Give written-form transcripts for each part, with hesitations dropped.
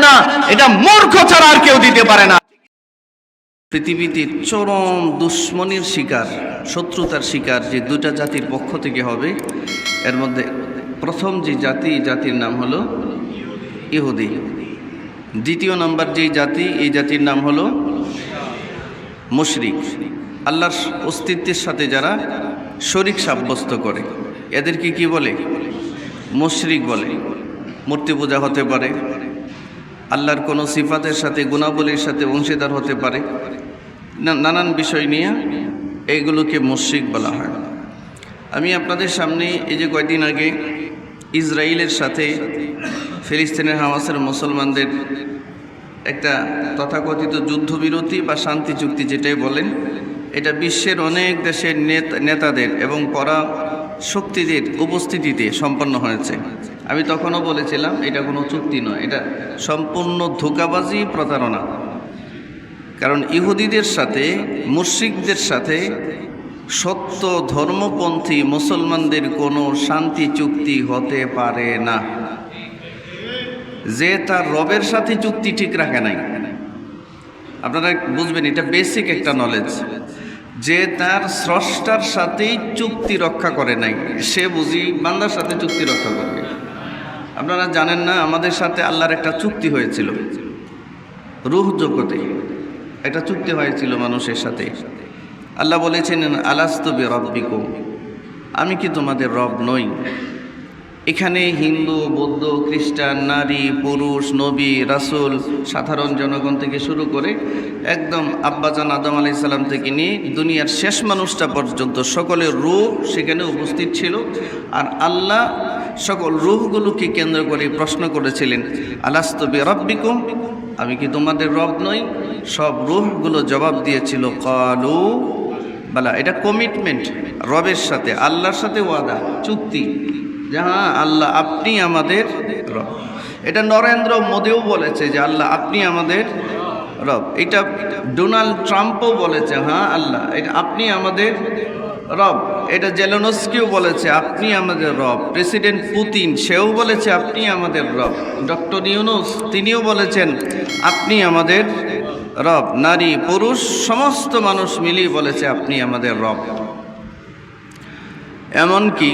না, এটা মূর্খ ছাড়া আর কেউ দিতে পারে না। পৃথিবীতে চরম দুশ্মনির শিকার, শত্রুতার শিকার যে দুটা জাতির পক্ষ থেকে হবে, এর মধ্যে প্রথম যে জাতির নাম হলো ইহুদি। দ্বিতীয় নাম্বার যেই জাতি, এই জাতির নাম হলো মুশরিক। আল্লাহর অস্তিত্বের সাথে যারা শরীক সাব্যস্ত করে, এদেরকে কি বলে? মুশরিক বলে। মূর্তি পূজা হতে পারে, আল্লাহর কোনো সিফাতের সাথে গুণাবলীর সাথে অংশীদার হতে পারে, নানান বিষয় নিয়ে এইগুলোকে মুশরিক বলা হয়। আমি আপনাদের সামনে এই যে কয়েকদিন আগে ইসরায়েলের সাথে ফিলিস্তিনের হামাসের মুসলমানদের একটা তথাকথিত যুদ্ধবিরতি বা শান্তি চুক্তি যেটাই বলেন, এটা বিশ্বের অনেক দেশের নেতাদের এবং পরা শক্তিদের উপস্থিতিতে সম্পন্ন হয়েছে। আমি তখনও বলেছিলাম এটা কোনো চুক্তি নয়, এটা সম্পূর্ণ ধোঁকাবাজি, প্রতারণা। কারণ ইহুদিদের সাথে, মুশরিকদের সাথে সত্য ধর্মপন্থী মুসলমানদের কোনো শান্তি চুক্তি হতে পারে না। যে তার রবের সাথে চুক্তি ঠিক রাখে নাই, আপনারা বুঝবেন, এটা বেসিক একটা নলেজ। যে তার স্রষ্টার সাথেই চুক্তি রক্ষা করে নাই, সে বুঝি বান্দার সাথে চুক্তি রক্ষা করবে? আপনারা জানেন না, আমাদের সাথে আল্লাহর একটা চুক্তি হয়েছিল রূহ জগতে, একটা চুক্তি হয়েছিল মানুষের সাথে। আল্লাহ বলেছেন, আলাস্তু বিরাব্বিকুম, আমি কি তোমাদের রব নই? এখানে হিন্দু, বৌদ্ধ, খ্রিস্টান, নারী, পুরুষ, নবী, রাসূল, সাধারণ জনগণ থেকে শুরু করে একদম আব্বাজান আদম আলাইহিস সালাম থেকে নিয়ে দুনিয়ার শেষ মানুষটা পর্যন্ত সকলের রূহ সেখানে উপস্থিত ছিল। আর আল্লাহ সকল রূহগুলোকে কেন্দ্র করে প্রশ্ন করেছিলেন, আলাস্তু বিরাব্বিকুম, আমি কি তোমাদের রব নই? সব রূহগুলো জবাব দিয়েছিল ক্বালু বালা। এটা কমিটমেন্ট, রবের সাথে, আল্লাহর সাথে ওয়াদা, চুক্তি, যে হ্যাঁ আল্লাহ আপনি আমাদের রব। এটা নরেন্দ্র মোদিও বলেছে যে আল্লাহ আপনি আমাদের রব। এটা ডোনাল্ড ট্রাম্পও বলেছে, হ্যাঁ আল্লাহ এটা আপনি আমাদের রব। এটা জেলেনস্কিও বলেছে আপনি আমাদের রব। প্রেসিডেন্ট পুতিন সেও বলেছে আপনি আমাদের রব। ডক্টর ইউনূস তিনিও বলেছেন আপনি আমাদের রব। নারী পুরুষ সমস্ত মানুষ মিলিয়ে বলেছে আপনি আমাদের রব। এমনকি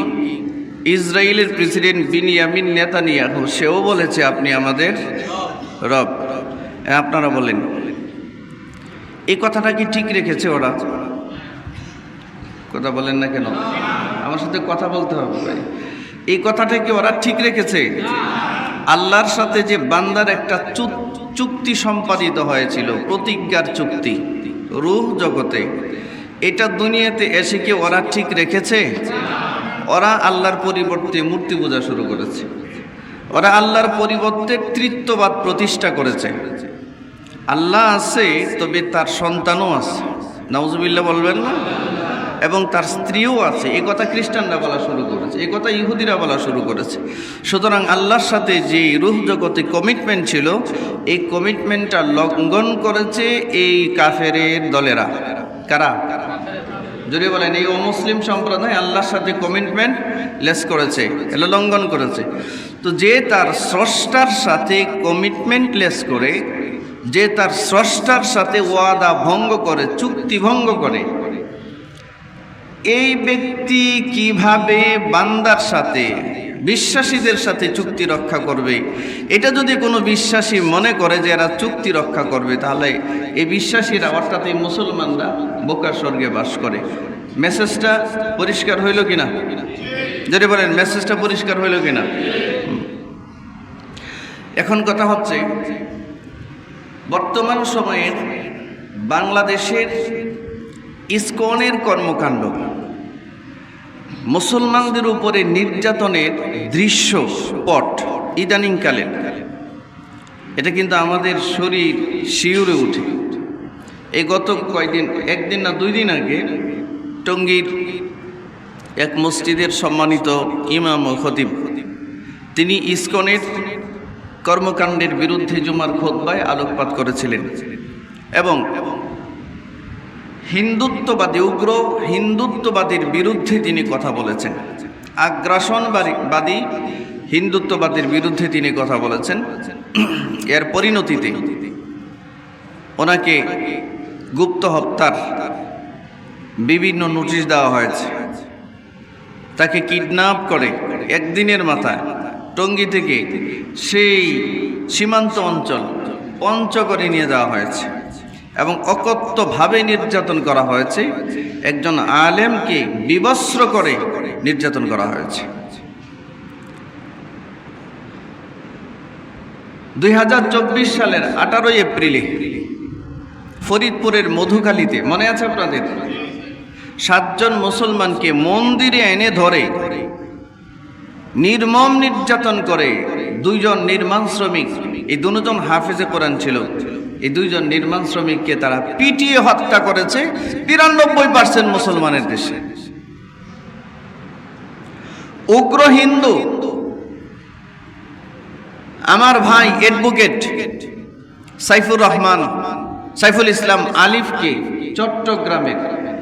ইসরায়েলের প্রেসিডেন্ট বিনিয়ামিন নেতানিয়াহু সেও বলেছে আপনি আমাদের রব। আপনারা বলেন, এই কথাটা কি ঠিক রেখেছে ওরা? কথা বলেন না কেন? আমার সাথে কথা বলতে হবে ভাই। এই কথাটা কি ওরা ঠিক রেখেছে? আল্লাহর সাথে যে বান্দার একটা চুক্তি সম্পাদিত হয়েছিল, প্রতিজ্ঞার চুক্তি রূহ জগতে, এটা দুনিয়াতে এসে কি ওরা ঠিক রেখেছে? ওরা আল্লাহর পরিবর্তে মূর্তি পূজা শুরু করেছে। ওরা আল্লাহর পরিবর্তে তৃত্ববাদ প্রতিষ্ঠা করেছে। আল্লাহ আছে, তবে তার সন্তানও আছে, নাউজুবিল্লাহ বলবেন না? এবং তার স্ত্রীও আছে। এই কথা খ্রিস্টানরা বলা শুরু করেছে, এই কথা ইহুদিরা বলা শুরু করেছে। সুতরাং আল্লাহর সাথে যে রূহ জগতে কমিটমেন্ট ছিল, এই কমিটমেন্টটা লঙ্ঘন করেছে এই কাফেরের দলেরা। কারা? যদি বলেন এই অমুসলিম সম্প্রদায় আল্লাহর সাথে কমিটমেন্ট লেস করেছে, এটা লঙ্ঘন করেছে। তো যে তার স্রষ্টার সাথে কমিটমেন্ট লেস করে, যে তার স্রষ্টার সাথে ওয়াদা ভঙ্গ করে, চুক্তি ভঙ্গ করে, এই ব্যক্তি কিভাবে বান্দার সাথে, বিশ্বাসীদের সাথে চুক্তি রক্ষা করবে? এটা যদি কোনো বিশ্বাসী মনে করে যে এরা চুক্তি রক্ষা করবে, তাহলে এই বিশ্বাসীরা অর্থাৎ এই মুসলমানরা বোকার স্বর্গে বাস করে। মেসেজটা পরিষ্কার হইল কিনা? যদি বলেন মেসেজটা পরিষ্কার হইল কিনা? এখন কথা হচ্ছে, বর্তমান সময়ের বাংলাদেশের ইসকনের কর্মকাণ্ড, মুসলমানদের উপরে নির্যাতনের দৃশ্যপট ইদানিংকালের, এটা কিন্তু আমাদের শরীর শিউরে উঠে। এই গত কয়েকদিন, একদিন না 2 দিন আগে, টঙ্গীর এক মসজিদের সম্মানিত ইমাম ও খতিব, তিনি ইসকনের কর্মকাণ্ডের বিরুদ্ধে জুমার খুতবায় আলোকপাত করেছিলেন এবং হিন্দুত্ববাদী, উগ্র হিন্দুত্ববাদীর বিরুদ্ধে তিনি কথা বলেছেন। আগ্রাসনবাদী হিন্দুত্ববাদের বিরুদ্ধে তিনি কথা বলেছেন। এর পরিণতিতে ওনাকে গুপ্ত হত্যার বিভিন্ন নোটিশ দেওয়া হয়েছে। তাকে কিডন্যাপ করে একদিনের মাথায় টঙ্গী থেকে সেই সীমান্ত অঞ্চল পঞ্চগড়ে নিয়ে যাওয়া হয়েছে এবং অকথ্যভাবে নির্যাতন করা হয়েছে। একজন আলেমকে বিবস্ত্র করে নির্যাতন করা হয়েছে। 2024 সালের 18 এপ্রিলে ফরিদপুরের মধুখালীতে, মনে আছে আপনাদের, 7 জন মুসলমানকে মন্দিরে এনে ধরে নির্মম নির্যাতন করে 2 জন নির্মাণ শ্রমিক, এই 2 জন হাফেজে কোরআন ছিল, এই 2 জন নির্মাণ শ্রমিককে তারা পিটিয়ে হত্যা করেছে 93% মুসলমানের দেশে। উগ্র হিন্দু আমার ভাই অ্যাডভোকেট সাইফুল ইসলাম আলিফকে চট্টগ্রামের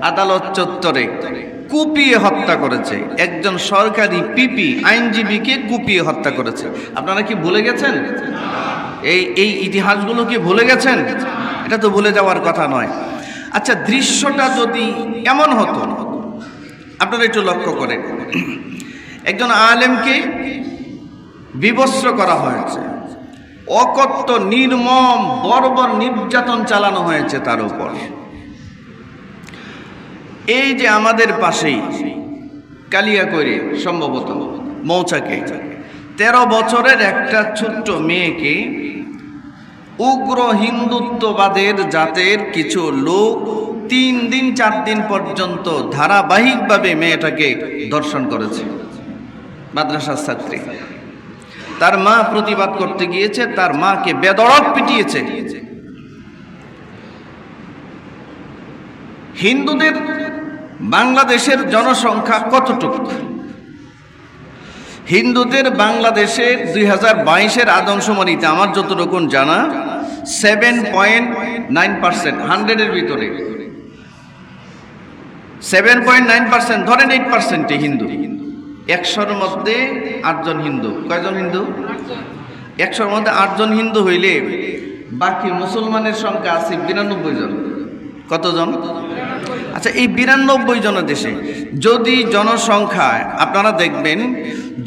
আদালত চত্বরে কুপিয়ে হত্যা করেছে। একজন সরকারি পিপি আইনজীবীকে কুপিয়ে হত্যা করেছে। আপনারা কি ভুলে গেছেন? এই ইতিহাসগুলো কি ভুলে গেছেন? এটা তো ভুলে যাওয়ার কথা নয়। আচ্ছা, দৃশ্যটা যদি এমন হতো, আপনারা একটু লক্ষ্য করেন, একজন আলেমকে বিবস্ত্র করা হয়েছে, অকথ্য নির্মম বর্বর নির্যাতন চালানো হয়েছে তার উপর। এই যে আমাদের পাশেই কালিয়াকৈরে সম্ভবত মৌচাকে 13 বছরের একটা ছোট্ট মেয়েকে উগ্র হিন্দুত্ববাদের জাতের কিছু লোক 3 দিন 4 দিন পর্যন্ত ধারাবাহিকভাবে মেয়েটাকে ধর্ষণ করেছে। মাদ্রাসার ছাত্রী, তার মা প্রতিবাদ করতে গিয়েছে, তার মাকে বেদরদ পিটিয়েছে। হিন্দুদের বাংলাদেশের জনসংখ্যা কতটুকু? হিন্দুদের বাংলাদেশের 2022-এর আদমশুমারিতে আমার যতটুকু জানা 7.9%, 100-এর ভিতরে 7.9%, ধরেন 8% হিন্দু। 100-র মধ্যে 8 জন হিন্দু। কয়জন হিন্দু? 100-র মধ্যে 8 জন হিন্দু হইলে বাকি মুসলমানের সংখ্যা আছে 92 জন। কতজন? আচ্ছা, এই 92 জনের দেশে যদি জনসংখ্যায় আপনারা দেখবেন,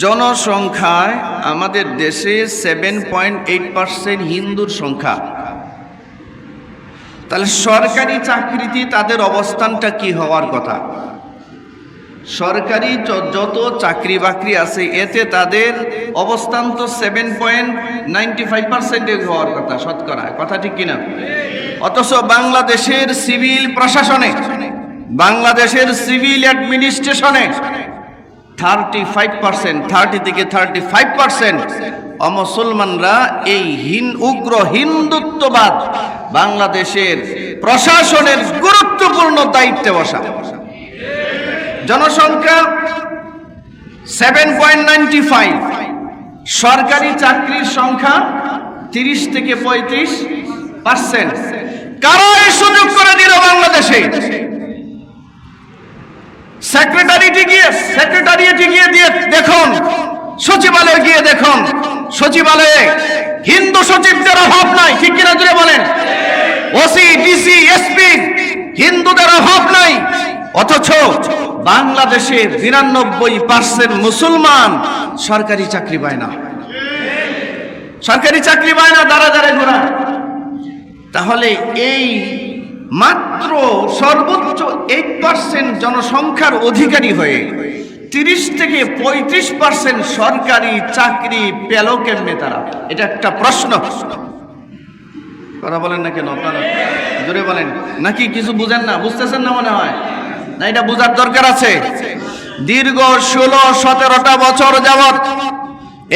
জনসংখ্যায় আমাদের দেশে 7.8% হিন্দুর সংখ্যা, তাহলে সরকারি চাকরিতে তাদের অবস্থানটা কি হওয়ার কথা? সরকারি যত চাকরি বাকরি আছে এতে তাদের অবস্থান তো 7.95% হওয়ার কথা শতকরা, কথা ঠিক কিনা? অথচ বাংলাদেশের সিভিল প্রশাসনে, বাংলাদেশের সিভিল অ্যাডমিনিস্ট্রেশনে 35%, 30 থেকে 35% অমুসলমানরা এই উগ্র হিন্দুত্ববাদ বাংলাদেশের প্রশাসনের গুরুত্বপূর্ণ দায়িত্বে বসা। জনসংখ্যা 7.95, সরকারি চাকরির সংখ্যা 30 থেকে 35%। কারা এই সুযোগ করে দিল বাংলাদেশে? সেক্রেটারিয়েটে গিয়ে দেখুন, সচিবালয়ে গিয়ে দেখুন, সচিবালয়ে হিন্দু সচিবদের অভাব নাই, ঠিক কিনা জুড়ে বলেন? ওসি, ডিসি, এসপি হিন্দুদের অভাব নাই। অথচ বাংলাদেশে 92% মুসলমান সরকারি চাকরি পায় না, সরকারি চাকরি পায় না, দাঁড়া ঘোরা। তাহলে এই মাত্র সর্বোচ্চ 8% জনসংখ্যার অধিকারী হয়ে 30 থেকে 35% সরকারি চাকরি পেল কেমনে তারা? এটা একটা প্রশ্ন। কথা বলেন না কেন আপনারা? জোরে বলেন। নাকি কিছু বুঝেন না? বুঝতেছেন না মনে হয়? না, এটা বোঝার দরকার আছে। দীর্ঘ 16-17টা বছর যাবৎ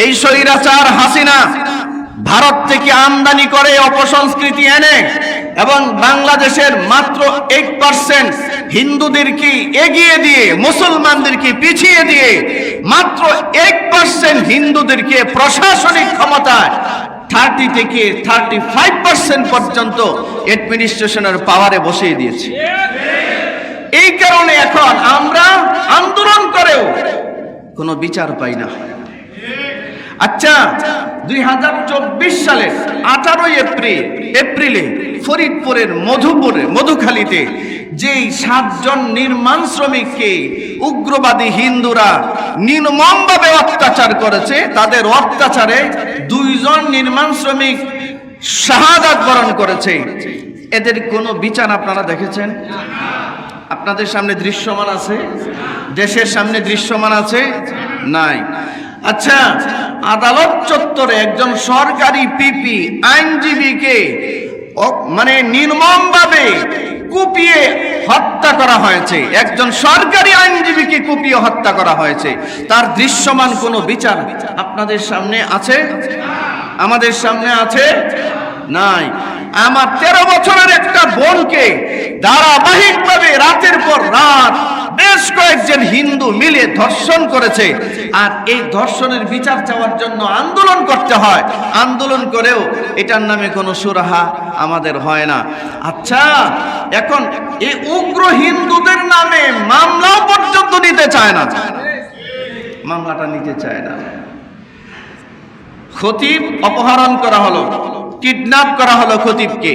এই স্বৈরাচার হাসিনা ভারত থেকে আমদানি করে অপসংস্কৃতি এনে এবং বাংলাদেশের মাত্র 8% হিন্দুদেরকে এগিয়ে দিয়ে, মুসলমানদেরকে পিছিয়ে দিয়ে মাত্র 1% হিন্দুদেরকে প্রশাসনিক ক্ষমতায় 30 থেকে 35% পর্যন্ত অ্যাডমিনিস্ট্রেশনের পাওয়ারে বসিয়ে দিয়েছে। এই কারণে এখন আমরা আন্দোলন করেও কোনো বিচার পাই না। আচ্ছা, 2024 সালের 18 এপ্রিলে ফরিদপুরের মধুখালীতে যেই 7 জন নির্মাণ শ্রমিককে উগ্রবাদী হিন্দুরা নির্মমভাবে অত্যাচার করেছে, তাদের অত্যাচারে 2 জন নির্মাণ শ্রমিক শাহাদাত বরণ করেছে। এদের কোনো বিচার আপনারা দেখেছেন? আপনাদের সামনে দৃশ্যমান আছে? দেশের সামনে দৃশ্যমান আছে? নাই। আচ্ছা, আদালত চত্বরে একজন সরকারি পিপি আইনজীবীকে মানে নির্মমভাবে কুপিয়ে হত্যা করা হয়েছে। একজন সরকারি আইনজীবীকে কুপিয়ে হত্যা করা হয়েছে। তার দৃশ্যমান কোনো বিচার আপনাদের সামনে আছে? আমাদের সামনে আছে? নাই। আমার 13 বছরের একটা বোনকে ধারাবাহিকভাবে রাতের পর রাত বেশ কয়েকজন হিন্দু মিলে ধর্ষণ করেছে। আর এই ধর্ষণের বিচার চাওয়ার জন্য আন্দোলন করতে হয়। আন্দোলন করেও এটার নামে কোনো সুরাহা আমাদের হয় না। আচ্ছা, এখন এই উগ্র হিন্দুদের নামে মামলাও পর্যন্ত নিতে চায় না, মামলাটা নিতে চায় না। খতিব অপহরণ করা হলো, কিডন্যাপ করা হলো খতিবকে,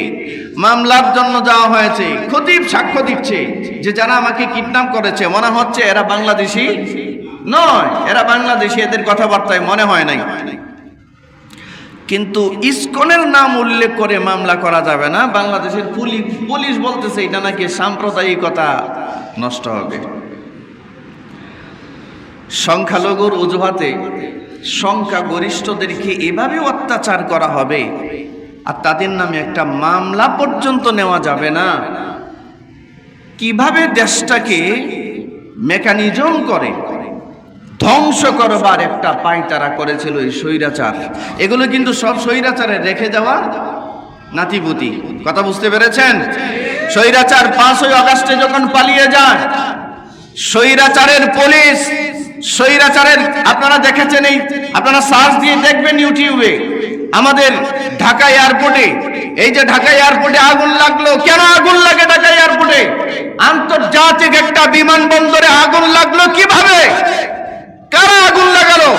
মামলার জন্য যাওয়া হয়েছে। খতিব সাক্ষ্য দিচ্ছে যে যারা আমাকে কিডন্যাপ করেছে মনে হচ্ছে এরা বাংলাদেশি নয়, এরা বাংলাদেশি, এদের কথাবার্তায় মনে হয় নাই। কিন্তু ইসকনের নাম উল্লেখ করে মামলা করা যাবে না। বাংলাদেশের পুলিশ বলতেছে এটা নাকি সাম্প্রদায়িকতা নষ্ট হবে। সংখ্যালঘুর অজুহাতে সংখ্যাগরিষ্ঠদেরকে এভাবে অত্যাচার করা হবে আর তাদের নামে একটা মামলা পর্যন্ত নেওয়া যাবে না। কিভাবে দেশটাকে মেকানিজম করে ধ্বংস করবার একটা পায়তারা করেছিল এই স্বৈরাচার। এগুলো কিন্তু সব স্বৈরাচারে রেখে যাওয়া নাতিপুতি। কথা বুঝতে পেরেছেন? স্বৈরাচার 5ই আগস্টে যখন পালিয়ে যায়, স্বৈরাচারের পুলিশ, স্বৈরাচারের আপনারা দেখেছেন, এই আপনারা সার্চ দিয়ে দেখবেন ইউটিউবে, আমাদের ঢাকা এয়ারপোর্টে, এই যে ঢাকা এয়ারপোর্টে আগুন লাগলো, কেন আগুন লাগে ঢাকা এয়ারপোর্টে? আন্তর্জাতিক একটা বিমানবন্দরে আগুন লাগলো কিভাবে? কারা আগুন লাগালো?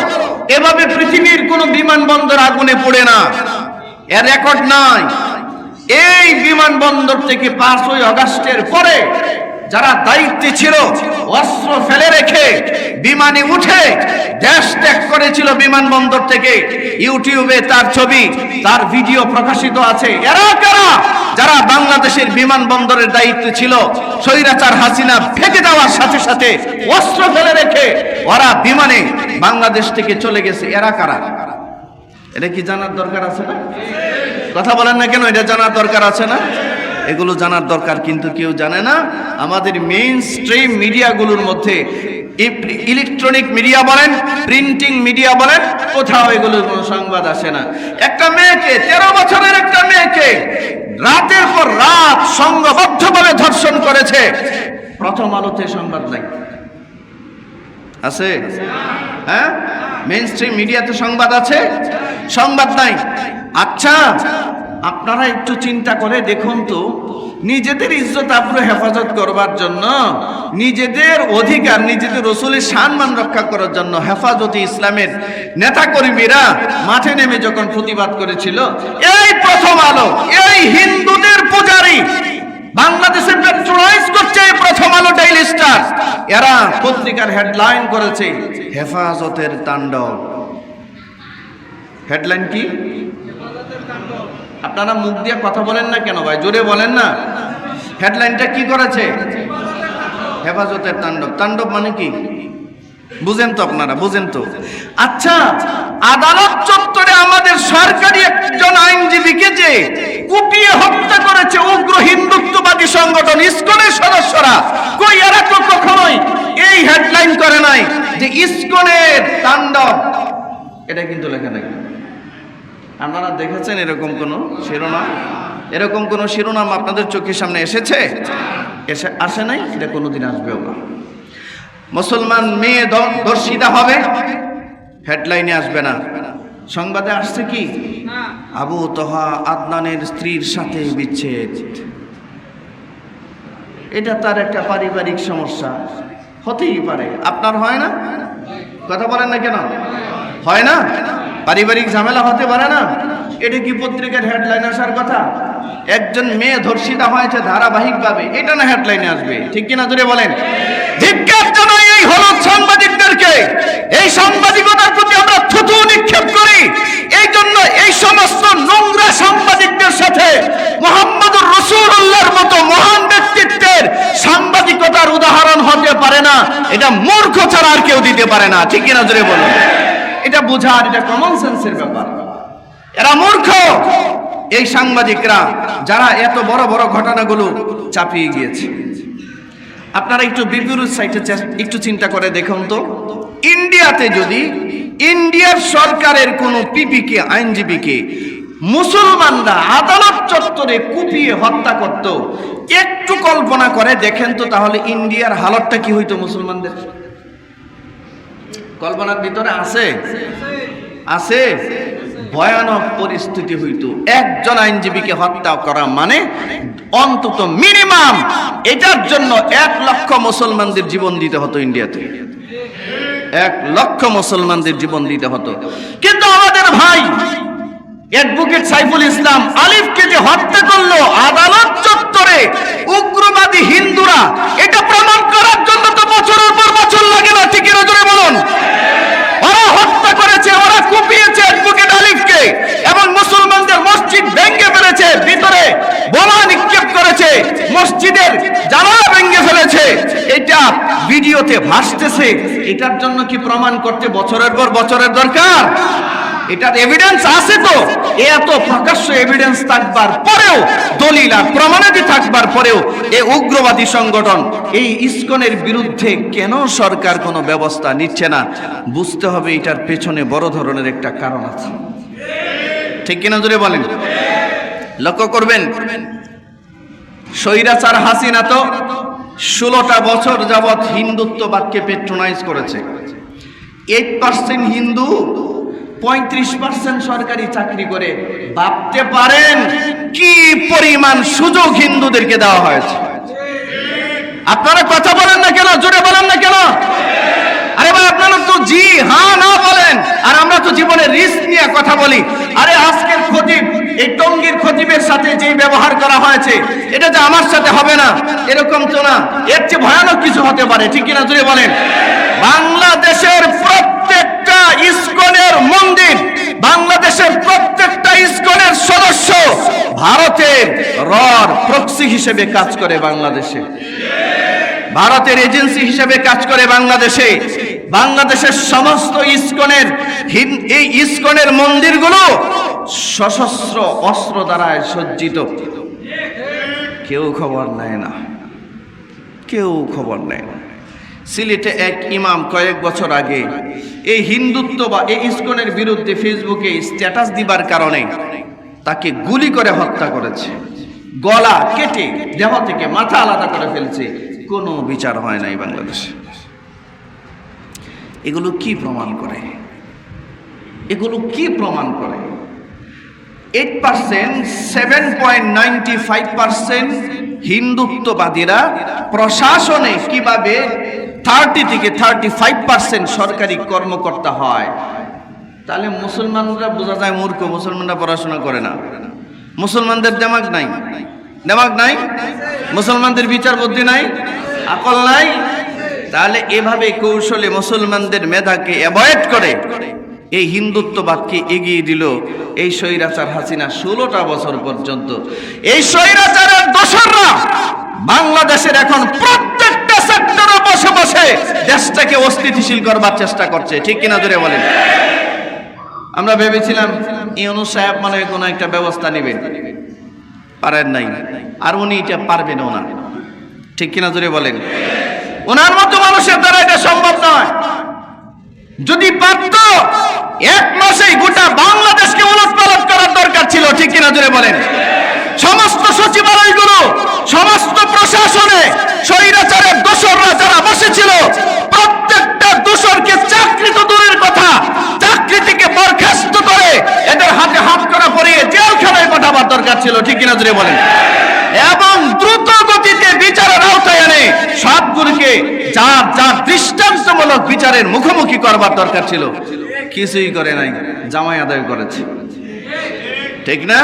এভাবে পৃথিবীর কোন বিমানবন্দর আগুনে পড়ে না, এর রেকর্ড নাই। এই বিমানবন্দর থেকে 5ই আগস্টের পরে যারা দায়িত্বে ছিল অস্ত্র ফেলে রেখে বিমানে উঠে দেশ ত্যাগ করেছিল বিমানবন্দর থেকে। ইউটিউবে তার ছবি, তার ভিডিও প্রকাশিত আছে। এরা কারা? যারা বাংলাদেশের বিমানবন্দরের দায়িত্বে ছিল, স্বৈরাচার হাসিনা ফেঁকে দেওয়ার সাথে সাথে অস্ত্র ফেলে রেখে ওরা বিমানে বাংলাদেশ থেকে চলে গেছে। এরা কারা? এটা কি জানার দরকার আছে না? কথা বলেন না কেন? এটা জানার দরকার আছে না? এগুলো জানার দরকার, কিন্তু কেউ জানে না। আমাদের মেইন স্ট্রিম মিডিয়াগুলোর মধ্যে, ইলেকট্রনিক মিডিয়া বলেন, প্রিন্টিং মিডিয়া বলেন, কোথাও এগুলোর কোনো সংবাদ আসে না। একটা মেয়েকে, 13 বছরের একটা মেয়েকে রাতের পর রাত সংঘবদ্ধভাবে ধর্ষণ করেছে, প্রথম আলোতে সংবাদ নাই। আছে? হ্যাঁ, মেইন স্ট্রিম মিডিয়াতে সংবাদ আছে, সংবাদ নাই। আচ্ছা, আপনারা একটু চিন্তা করে দেখুন তো, নিজেদের ইজ্জত আবরু হেফাজত করবার জন্য, নিজেদের অধিকার, নিজেদের রসুলের সম্মান রক্ষা করার জন্য হেফাজতে ইসলামের নেতাকর্মীরা মাঠে নেমে যখন প্রতিবাদ করেছিল, এই প্রথম আলো, এই হিন্দুদের পূজারী বাংলাদেশে পেট্রোলাইজ করছে প্রথম আলো, ডেইলি স্টার, এরা পত্রিকার হেডলাইন করেছে হেফাজতের তাণ্ডব। হেডলাইন কি? আপনারা মুখ দিয়ে কথা বলেন না কেন ভাই? জোরে বলেন না। হেডলাইনটা কি করেছে? হেফাজতের তাণ্ডব। তাণ্ডব মানে কি বুঝেন তো? আপনারা বুঝেন তো? আচ্ছা, আদালত চত্বরে আমাদের সরকারি একজন আইনজীবীকে যে কুপিয়ে হত্যা করেছে উগ্র হিন্দুত্ববাদী সংগঠন ইসকনের সদস্যরা, কই এরা তো কখনোই এই হেডলাইন করে নাই যে ইসকনের তাণ্ডব। এটা কিন্তু লেখা নাই। আপনারা দেখেছেন এরকম কোন শিরোনাম? এরকম কোন শিরোনাম আপনাদের চোখের সামনে এসেছে? আসে নাই, এটা কোনোদিন আসবেও না। মুসলমান মেয়ে ধর্ষিতা হবে, হেডলাইনে আসবে না। সংবাদে আসছে কি? আবু তোহা আদনানের স্ত্রীর সাথে বিচ্ছেদ। এটা তার একটা পারিবারিক সমস্যা, হতেই পারে। আপনার হয় না? কথা বলেন না কেন? হয় না? পারিবারিক ঝামেলা হতে পারে না? এটা কি পত্রিকার হেডলাইন আসার কথা? একজন মেয়ে ধর্ষিতা হয়েছে ধারাবাহিকভাবে, এটা না হেডলাইনে আসবে? ঠিক কিনা জোরে বলেন। ধিক্কার জানাই এই হলুদ সাংবাদিকদেরকে। এই সাংবাদিকতার প্রতি আমরা থুতু নিক্ষেপ করি। এই জন্য এই সমস্ত নোংরা সাংবাদিকদের সাথে মুহাম্মদুর রাসূলুল্লাহর মতো মহান ব্যক্তিত্বের সাংবাদিকতার উদাহরণ হতে পারে না। এটা মূর্খ ছাড়া আর কেউ দিতে পারে না। ঠিক কিনা জোরে বলুন। এটা বোঝার, এটা কমন সেন্সের ব্যাপার। এরা মূর্খ এই সাংবাদিকরা, যারা এত বড় বড় ঘটনাগুলো চাপিয়ে গিয়েছে। আপনারা একটু বিপরীত সাইডে একটু চিন্তা করে দেখুন তো, ইন্ডিয়াতে যদি ইন্ডিয়ার সরকারের কোনো পিপিকে, আইনজীবীকে মুসলমানরা আদালত চত্বরে কুপিয়ে হত্যা করত, একটু কল্পনা করে দেখেন তো, তাহলে ইন্ডিয়ার হালতটা কি হইতো মুসলমানদের? কল্পনার ভিতরে আছে? আছে? ভয়ানক পরিস্থিতি হইতো। একজন আইনজীবীকে হত্যা করা মানে অন্তত মিনিমাম এটার জন্য 1 লক্ষ মুসলমানদের জীবন দিতে হতো ইন্ডিয়াতে। 1 লক্ষ মুসলমানদের জীবন দিতে হতো। কিন্তু আমাদের ভাই অ্যাডভোকেট সাইফুল ইসলাম আলিফকে যে হত্যা করলো আদালত চত্বরে উগ্রবাদী হিন্দুরা, এটা প্রমাণ করার জন্য তো বছরের পর বছর লাগে না? ঠিক এর জোরে বলুন। ওরা হত্যা করেছে, ওরা কুপিয়েছে অ্যাডভোকেট আলিফকে, এবং মুসলমানদের মসজিদ ভেঙে ফেলেছে, ভিতরে বোমা নিক্ষেপ করেছে, মসজিদের জানালা ভেঙে ফেলেছে। এটা ভিডিওতে ভাসতেছে। এটার জন্য কি প্রমাণ করতে বছরের পর বছরের দরকার? এটার এভিডেন্স আছে তো। এত প্রকাশ্য এভিডেন্স থাকবার পরেও, দলিল আর প্রমাণাদি থাকবার পরেও এই উগ্রবাদী সংগঠন, এই ইসকনের বিরুদ্ধে কেন সরকার কোনো ব্যবস্থা নিচ্ছে না? বুঝতে হবে এটার পেছনে বড় ধরনের একটা কারণ আছে। ঠিক কিনা জোরে বলেন। লক্ষ্য করবেন, স্বৈরাচার হাসিনা তো 16টা বছর যাবৎ হিন্দুত্ববাদকে পেট্রোনাইজ করেছে। 8% হিন্দু, 35% সরকারি চাকরি করে। ভাবতে পারেন কি পরিমাণ সুযোগ হিন্দুদেরকে দেওয়া হয়েছে। আপনারা কথা বলেন না কেন? জোরে বলেন না কেন? আরে ভাই, আপনারা তো জি হ্যাঁ না বলেন, আর আমরা তো জীবনের রিস্ক নিয়ে কথা বলি। আরে আজকের খতিব, এই টঙ্গীর খতিবের সাথে যে ব্যবহার করা হয়েছে, এটা যে আমার সাথে হবে না এরকম তো না, এর চেয়ে ভয়ানক কিছু হতে পারে। ঠিক কিনা জোরে বলেন। বাংলাদেশের প্রত্যেকটা ইসকনের মন্দির, বাংলাদেশের প্রত্যেকটা ইসকনের সদস্য ভারতের প্রক্সি হিসেবে কাজ করে বাংলাদেশে, ভারতের এজেন্সি হিসেবে কাজ করে বাংলাদেশে। বাংলাদেশের সমস্ত এই ইসকনের মন্দিরগুলো সশস্ত্র অস্ত্র দ্বারা সজ্জিত। কেউ খবর নেয় না, কেউ খবর নেয় না। সিলেটে এক ইমাম কয়েক বছর আগে এই হিন্দুত্ব বা এই ইসকনের বিরুদ্ধে ফেসবুকে স্ট্যাটাস দিবার কারণে তাকে গুলি করে হত্যা করেছে, গলা কেটে দেহ থেকে মাথা আলাদা করে ফেলছে। কোনো বিচার হয় নাই বাংলাদেশে। এগুলো কি প্রমাণ করে? এগুলো কি প্রমাণ করে? 8%, 7.95% হিন্দুত্ববাদীরা প্রশাসনে কিভাবে 30 থেকে 35% সরকারি কর্মকর্তা হয়। তাহলে মুসলমানরা বোঝা যায় মূর্খ। মুসলমানরা পড়াশোনা করে না, মুসলমানদের দিমাগ নাই, দিমাগ নাই, মুসলমানদের বিচার বুদ্ধি নাই, আকল নাই। তাহলে এভাবে কৌশলে মুসলমানদের মেধাকে অ্যাভয়েড করে এই হিন্দুত্ববাদকে এগিয়ে দিল এই স্বৈরাচার হাসিনা 16টা বছর পর্যন্ত। এই স্বৈরাচারের দোসররা বাংলাদেশের এখন প্রত্যেকটা সেক্টরে বসে বসে দেশটাকে অস্থিতিশীল করবার চেষ্টা করছে। ঠিক কিনা জোরে বলেন। আমরা ভেবেছিলাম ইউনূস সাহেব মানে কোনো একটা ব্যবস্থা নেবেন, পারেন নাই, আর উনি এটা পারবেন না। ঠিক কিনা জোরে বলেন। ওনার মতো মানুষের দ্বারা এটা সম্ভব নয়। যদি পারত 1 মাসেই গোটা বাংলাদেশকে উলটপালট করার দরকার ছিল। ঠিক কিনা জোরে বলেন। সমস্ত সচিবালয়গুলো, সমস্ত প্রশাসনে স্বৈরাচারের দোসররা যারা বসেছিল, প্রত্যেকটা দোসরকে চাকরি তো দূরের কথা, চাকরি থেকে বরখাস্ত করে এদের হাতে হাত করা পরিয়ে জেলখানায় পাঠাবার দরকার ছিল। ঠিক কিনা জোরে বলেন। এবং দ্রুত গতিতে বিচারের আওতায় এনে সবগুলোকে যার যার দৃষ্টান্তমূলক বিচারের মুখোমুখি করবার দরকার ছিল। কিছুই করে নাই, জামাই আদায় করেছে। ঠিক না?